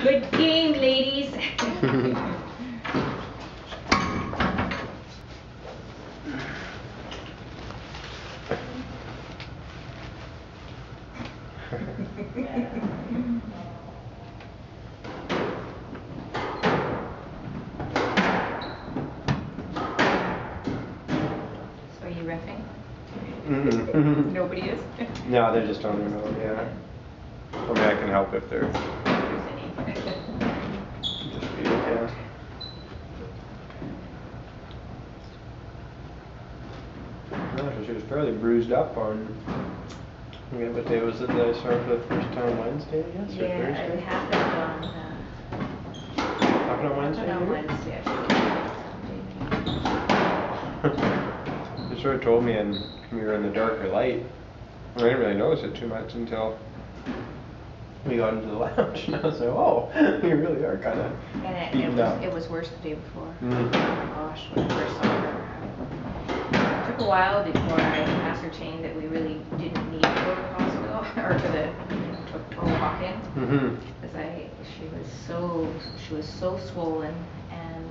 Good game, ladies. So are you reffing? Nobody is? No, they just don't even know, yeah. I mean, I can help if they're just yeah. No, she was fairly bruised up on, what day was it that I saw her for the first time? Wednesday, I guess, or Thursday? Yeah, it happened on Wednesday? Happened on Wednesday, I think. They sort of told me, and we were in the darker light. I didn't really notice it too much until we got into the lounge, and I was like, oh, you really are kind of beaten up. It was worse the day before. Oh my gosh, when I first saw her. It took a while before I ascertained that we really didn't need to go to the hospital or to a walk-in. Because she was so swollen, and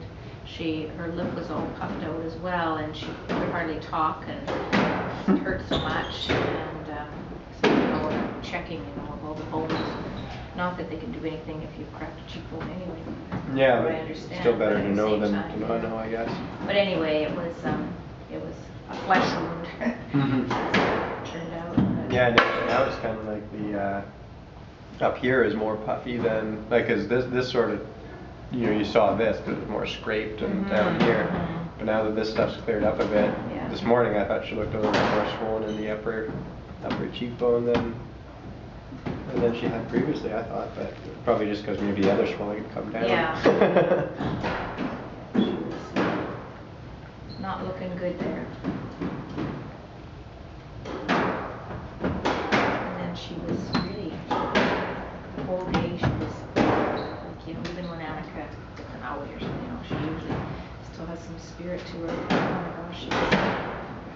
her lip was all puffed out as well, and she could hardly talk, and it hurt so much. And so checking, of all the bones. Not that they can do anything if you've cracked a cheekbone anyway. Yeah, but I understand. It's still better to know than to not know, I guess. But anyway, it was a flesh wound. As it turned out. Yeah, now it's kind of like the up here is more puffy than cause this sort of, you saw this because it was more scraped and down here. But now that this stuff's cleared up a bit, this morning I thought she looked a little bit more swollen in the upper cheekbone than she had previously, I thought, but probably just because maybe the other swelling had come down. Yeah. She was not looking good there. And then she was really, the whole day she was, even when Anika took them out or something, she usually still has some spirit to her. Oh my gosh, she was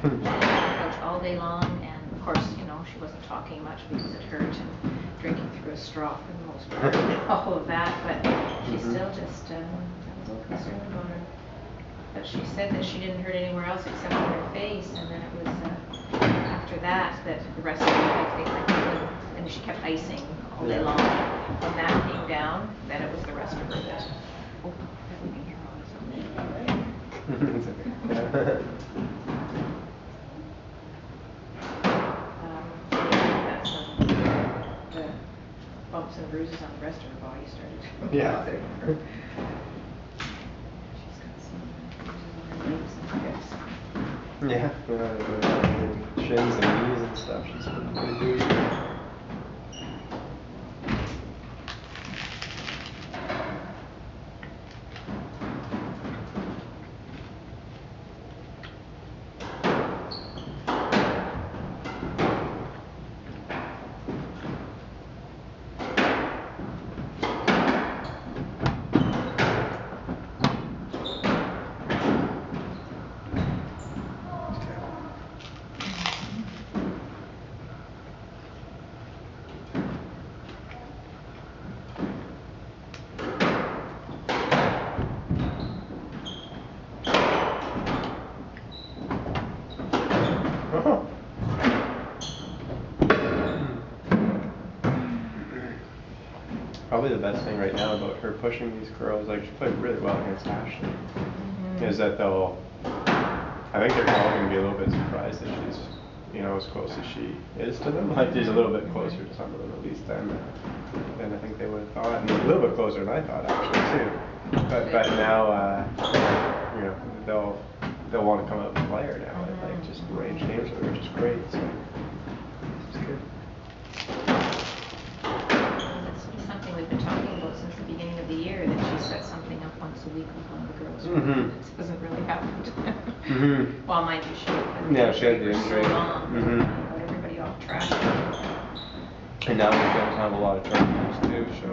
on the couch all day long, and of course, she wasn't talking much because it hurt, and drinking through a straw for the most part, all of that, but she still just, I was a little concerned about her. But she said that she didn't hurt anywhere else except on her face, and then it was after that the rest of the day, and she kept icing all day long. When that came down, then it was the rest of her that, oh, we can hear all this. The bumps and bruises on the rest of her body started to bother her. She's got some bruises on her legs and hips. Yeah, shins and knees and stuff. She's pretty bruised. Probably the best thing right now about her pushing these girls, she played really well against Ashley, is that I think they're all going to be a little bit surprised that she's, as close as she is to them. She's a little bit closer to some of them at least than I think they would have thought, and a little bit closer than I thought actually too. But now, they'll want to come out and play her now, and just arrange games with her, which is great. So it's good. We've been talking about since the beginning of the year, that she set something up once a week with one of the girls. This hasn't really happened. Well, mind you, she had the injury for so long, got everybody off track. And now we're going to have a lot of tournaments too, so.